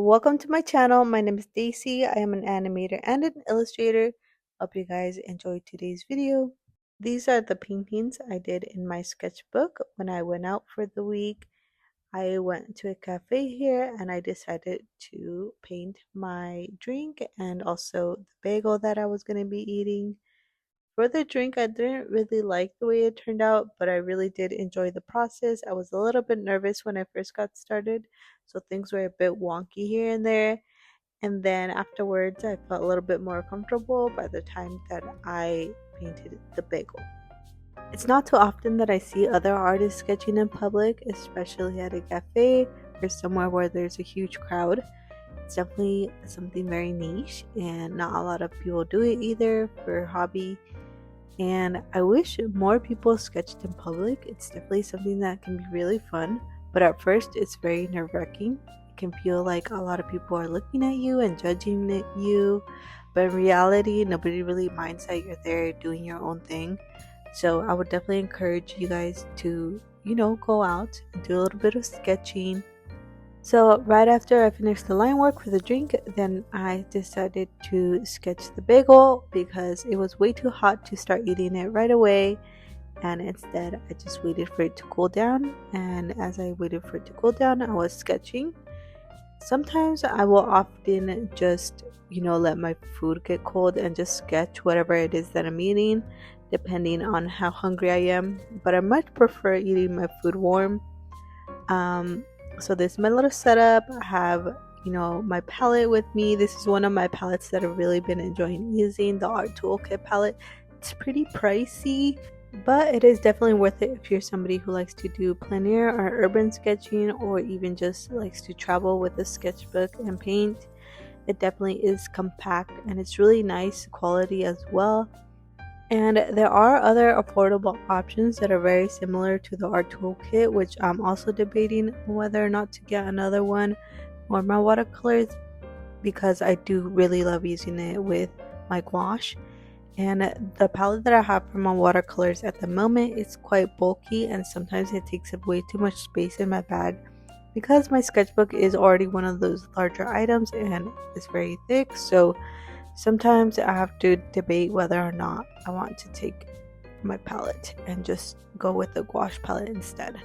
Welcome to my channel. My name is Daisy. I am an animator and an illustrator. Hope you guys enjoyed today's video. These are the paintings I did in my sketchbook when I went out for the week. I went to a cafe here and I decided to paint my drink and also the bagel that I was going to be eating. For the drink, I didn't really like the way it turned out, but I really did enjoy the process. I was a little bit nervous when I first got started, so things were a bit wonky here and there. And then afterwards, I felt a little bit more comfortable by the time that I painted the bagel. It's not too often that I see other artists sketching in public, especially at a cafe or somewhere where there's a huge crowd. It's definitely something very niche, and not a lot of people do it either for hobby. And I wish more people sketched in public. It's definitely something that can be really fun, but at first it's very nerve-wracking. It can feel like a lot of people are looking at you and judging you, but in reality, nobody really minds that you're there doing your own thing. So I would definitely encourage you guys to, go out and do a little bit of sketching. So right after I finished the line work for the drink, then I decided to sketch the bagel because it was way too hot to start eating it right away. And instead, I just waited for it to cool down. And as I waited for it to cool down, I was sketching. Sometimes I will often just, let my food get cold and just sketch whatever it is that I'm eating, depending on how hungry I am. But I much prefer eating my food warm. So this is my little setup. I have, my palette with me. This is one of my palettes that I've really been enjoying using, the Art Toolkit palette. It's pretty pricey, but it is definitely worth it if you're somebody who likes to do plein air or urban sketching, or even just likes to travel with a sketchbook and paint. It definitely is compact and it's really nice quality as well. And there are other affordable options that are very similar to the Art Toolkit, which I'm also debating whether or not to get another one or my watercolors, because I do really love using it with my gouache. And the palette that I have for my watercolors at the moment is quite bulky, and sometimes it takes up way too much space in my bag because my sketchbook is already one of those larger items and it's very thick. So sometimes I have to debate whether or not I want to take my palette and just go with the gouache palette instead.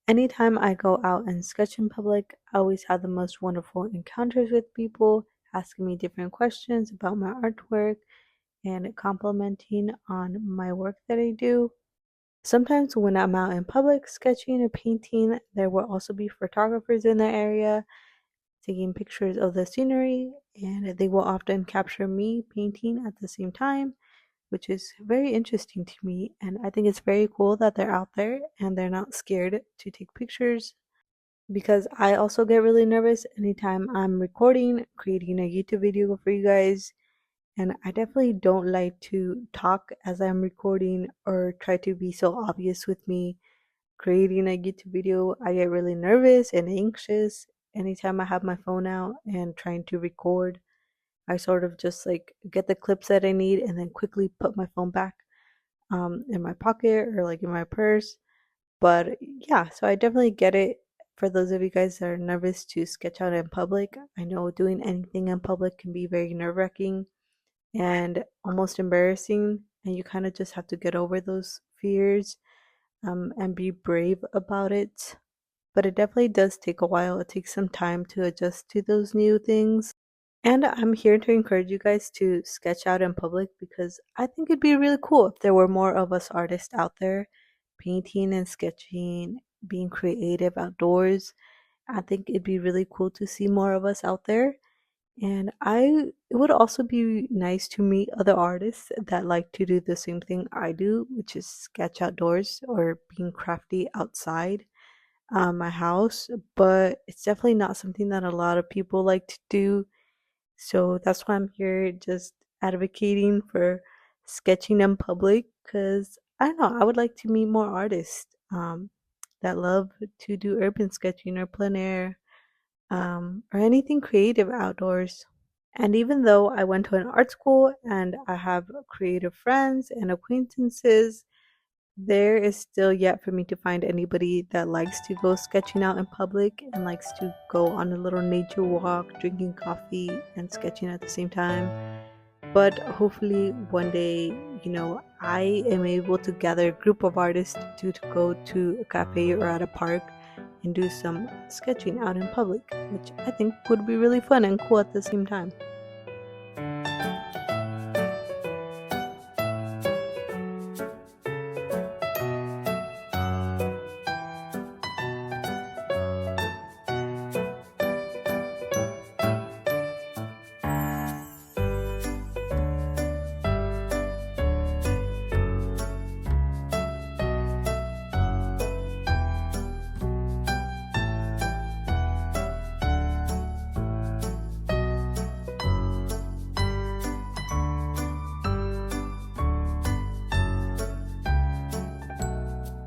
Anytime I go out and sketch in public, I always have the most wonderful encounters with people asking me different questions about my artwork and complimenting on my work that I do. Sometimes when I'm out in public sketching or painting, there will also be photographers in the area taking pictures of the scenery, and they will often capture me painting at the same time, which is very interesting to me. And I think it's very cool that they're out there and they're not scared to take pictures, because I also get really nervous anytime I'm recording, creating a YouTube video for you guys. And I definitely don't like to talk as I'm recording or try to be so obvious with me creating a YouTube video. I get really nervous and anxious anytime I have my phone out and trying to record. I sort of just like get the clips that I need and then quickly put my phone back in my pocket or like in my purse. But yeah, so I definitely get it for those of you guys that are nervous to sketch out in public. I know doing anything in public can be very nerve-wracking and almost embarrassing, and you kind of just have to get over those fears and be brave about it. But it definitely does take a while. It takes some time to adjust to those new things. And I'm here to encourage you guys to sketch out in public, because I think it'd be really cool if there were more of us artists out there painting and sketching, being creative outdoors. I think it'd be really cool to see more of us out there. And it would also be nice to meet other artists that like to do the same thing I do, which is sketch outdoors or being crafty outside my house. But it's definitely not something that a lot of people like to do. So that's why I'm here just advocating for sketching in public because I don't know, I would like to meet more artists that love to do urban sketching or plein air or anything creative outdoors. And even though I went to an art school and I have creative friends and acquaintances, there is still yet for me to find anybody that likes to go sketching out in public and likes to go on a little nature walk, drinking coffee and sketching at the same time. But hopefully one day, I am able to gather a group of artists to go to a cafe or at a park and do some sketching out in public, which I think would be really fun and cool at the same time.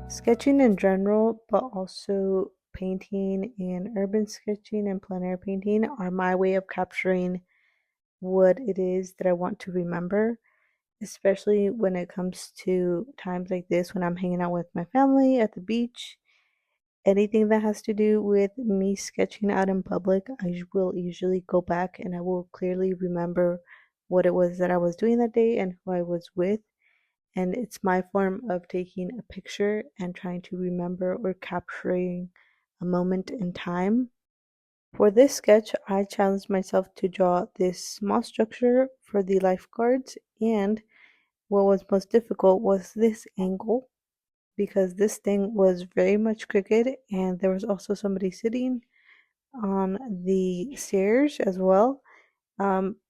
Sketching in general, but also painting and urban sketching and plein air painting are my way of capturing what it is that I want to remember, especially when it comes to times like this when I'm hanging out with my family at the beach. Anything that has to do with me sketching out in public, I will usually go back and I will clearly remember what it was that I was doing that day and who I was with. And it's my form of taking a picture and trying to remember or capturing a moment in time. For this sketch, I challenged myself to draw this small structure for the lifeguards, and what was most difficult was this angle because this thing was very much crooked, and there was also somebody sitting on the stairs as well.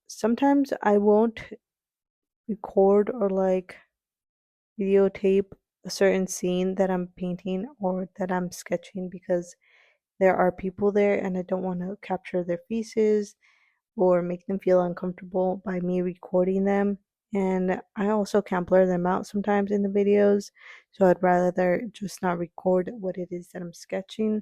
Sometimes I won't record or like videotape a certain scene that I'm painting or that I'm sketching because there are people there and I don't want to capture their faces or make them feel uncomfortable by me recording them. And I also can't blur them out sometimes in the videos, so I'd rather just not record what it is that I'm sketching.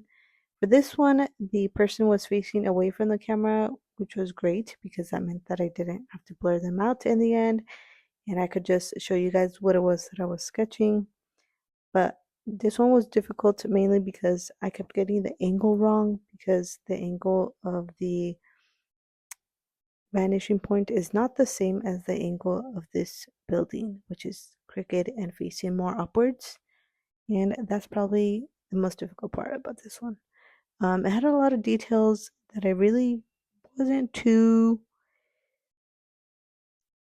For this one, the person was facing away from the camera, which was great because that meant that I didn't have to blur them out in the end and I could just show you guys what it was that I was sketching. But this one was difficult mainly because I kept getting the angle wrong because the angle of the vanishing point is not the same as the angle of this building, which is crooked and facing more upwards. And that's probably the most difficult part about this one. It had a lot of details that I really wasn't too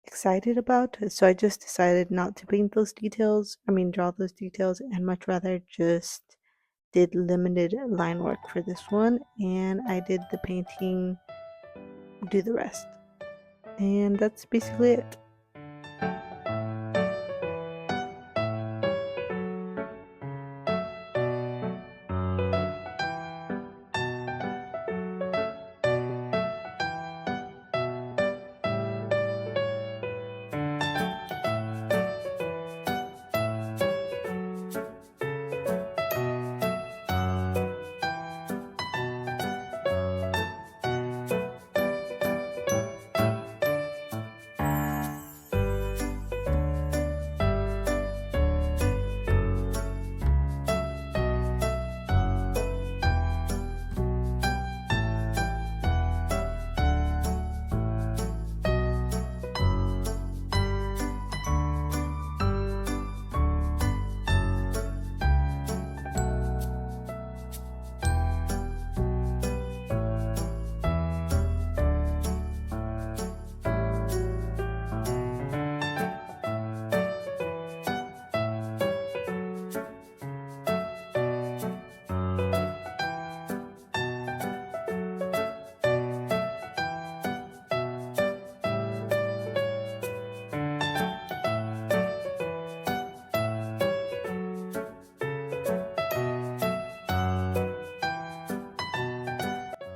excited about, so I just decided not to paint those details. I mean, draw those details, and much rather just did limited line work for this one, and I did the painting, do the rest. And that's basically it.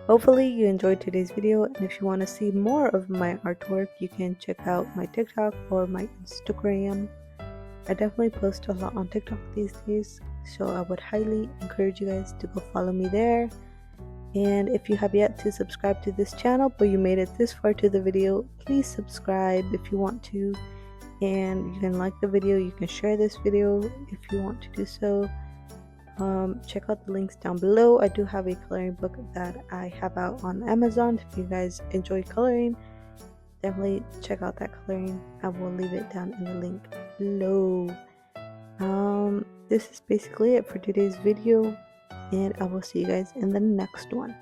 Hopefully you enjoyed today's video, and if you want to see more of my artwork, you can check out my TikTok or my Instagram. I definitely post a lot on TikTok these days, so I would highly encourage you guys to go follow me there. And if you have yet to subscribe to this channel, but you made it this far to the video, please subscribe if you want to. And you can like the video, you can share this video if you want to do so. Check out the links down below. I do have a coloring book that I have out on Amazon. If you guys enjoy coloring, definitely check out that coloring. I will leave it down in the link below. This is basically it for today's video, and I will see you guys in the next one.